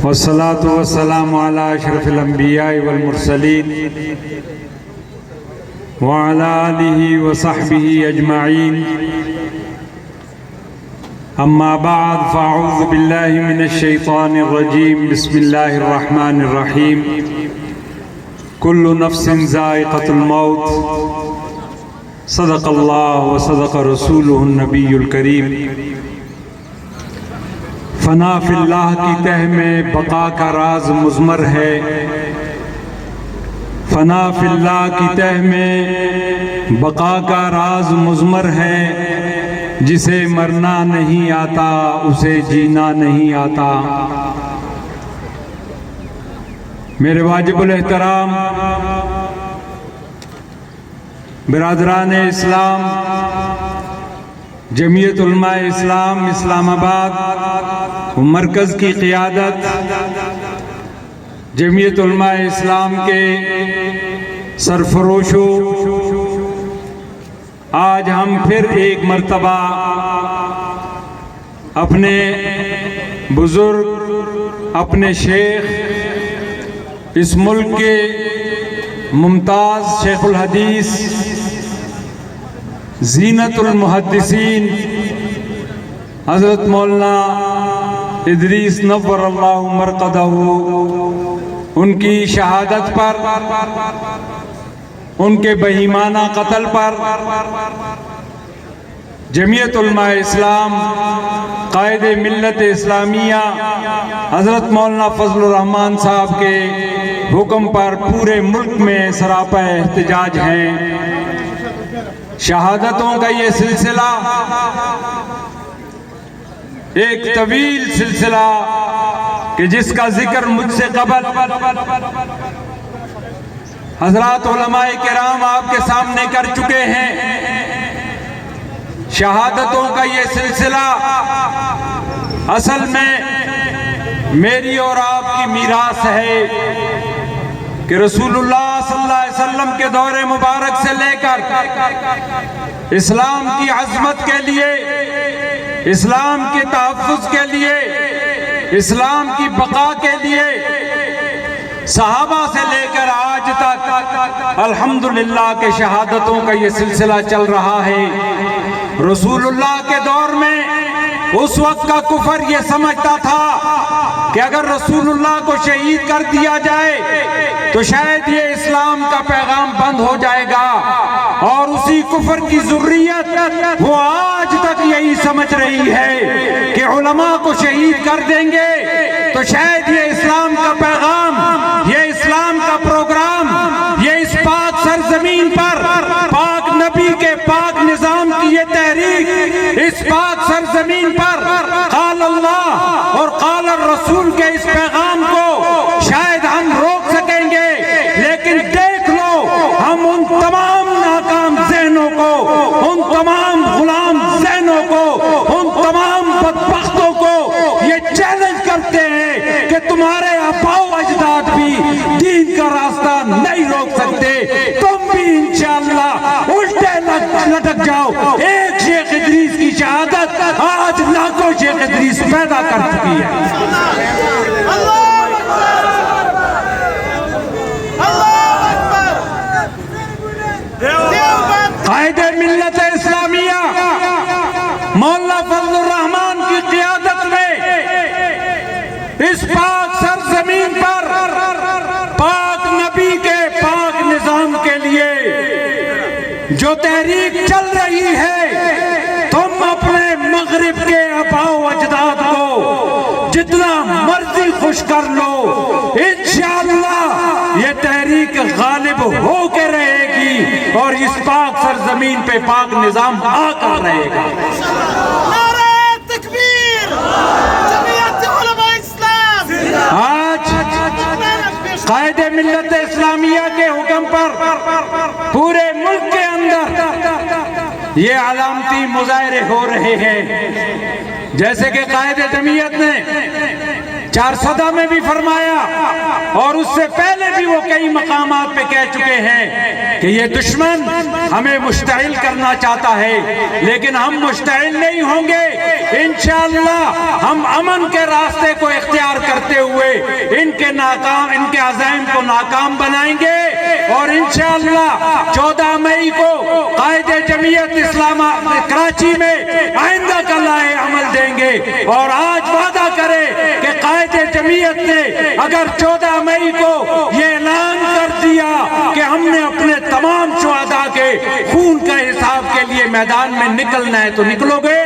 والصلاة والسلام على أشرف الأنبياء والمرسلين وعلى آله وصحبه أجمعين. أما بعد فأعوذ بالله من الشيطان الرجيم. بسم الله الرحمن الرحيم. كل نفس ذائقة الموت. صدق الله وصدق رسوله النبي الكريم. فنا فی اللہ کی تہ میں بقا کا راز مضمر ہے. فنا فی اللہ کی تہ میں بقا کا راز مضمر ہے. جسے مرنا نہیں آتا اسے جینا نہیں آتا. میرے واجب الاحترام برادران اسلام، جمعیت علماء اسلام اسلام آباد مرکز کی قیادت، جمعیت علماء اسلام کے سرفروشوں، آج ہم پھر ایک مرتبہ اپنے بزرگ، اپنے شیخ، اس ملک کے ممتاز شیخ الحدیث، زینت المحدثین حضرت مولانا ادریس نور اللہ مرقدہ، ان کی شہادت پر، ان کے بہیمانہ قتل پر جمعیت علماء اسلام، قائد ملت اسلامیہ حضرت مولانا فضل الرحمان صاحب کے حکم پر پورے ملک میں سراپا احتجاج ہیں. شہادتوں کا یہ سلسلہ ایک طویل سلسلہ کہ جس کا ذکر مجھ سے قبل حضرات علماء کرام آپ کے سامنے کر چکے ہیں. شہادتوں کا یہ سلسلہ اصل میں میری اور آپ کی میراث ہے کہ رسول اللہ صلی اللہ علیہ وسلم کے دور مبارک سے لے کر اسلام کی عظمت کے لیے، اسلام کے تحفظ کے لیے، اسلام کی بقا کے لیے صحابہ سے لے کر آج تک الحمدللہ کہ شہادتوں کا یہ سلسلہ چل رہا ہے. رسول اللہ کے دور میں اس وقت کا کفر یہ سمجھتا تھا کہ اگر رسول اللہ کو شہید کر دیا جائے تو شاید یہ اسلام کا پیغام بند ہو جائے گا، اور اسی کفر کی ذریت وہ آج تک یہی سمجھ رہی ہے کہ علماء کو شہید کر دیں گے تو شاید یہ اسلام کا پیغام، یہ اسلام کا پروگرام، یہ اس پاک سرزمین پر پاک نبی کے پاک نظام کی یہ تحریک اس پاک سرزمین پر قال اللہ اور قال الرسول کے اس پیغام کو شاید ہم روک سکیں گے، لیکن دیکھ لو ہم ان تمام ناکام ذہنوں کو، ان تمام غلام ذہنوں کو، ان تمام بدبختوں کو یہ چیلنج کرتے ہیں کہ تمہارے آباء و اجداد بھی دین کا راستہ نہیں روک سکتے، تم بھی انشاءاللہ الٹے لٹک جاؤ. ایک شیخ ادریس کی شہادت آج لاکھوں شیخ ادریس پیدا کر چکی ہے. قائد ملت اسلامیہ مولانا فضل الرحمان کی قیادت میں اس پاک سرزمین پر پاک نبی کے پاک نظام کے لیے جو تحریک چل رہی ہے، تم اپنے مغرب کے آباء و اجداد کو جتنا مرضی خوش کر لو، انشاءاللہ یہ تحریک غالب ہو کے رہے گی اور اس پاک سرزمین پہ پاک نظام آ کر رہے گا. نعرہ تکبیر، جمعیت علماء اسلام. آج قائد ملت اسلامیہ کے حکم پر پورے ملک کے اندر یہ علامتی مظاہرے ہو رہے ہیں. جیسے کہ قائد جمعیت نے 4 میں بھی فرمایا اور اس سے پہلے بھی وہ کئی مقامات پہ کہہ چکے ہیں کہ یہ دشمن ہمیں مشتعل کرنا چاہتا ہے، لیکن ہم مشتعل نہیں ہوں گے۔ انشاءاللہ ہم امن کے راستے کو اختیار کرتے ہوئے ان کے عزائم کو ناکام بنائیں گے، اور انشاءاللہ 14 مئی کو قائد جمعیت اسلامہ کراچی میں آئندہ کا لائحہ عمل دیں گے، اور آج وعدہ کرے کہ قائد جمعیت نے اگر 14 مئی کو یہ اعلان کر دیا کہ ہم نے اپنے تمام شہداء کے خون کا حساب کے لیے میدان میں نکلنا ہے تو نکلو گے۔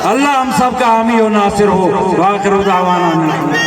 اللہ ہم سب کا حامی و ناصر ہو۔ وآخر دعوانا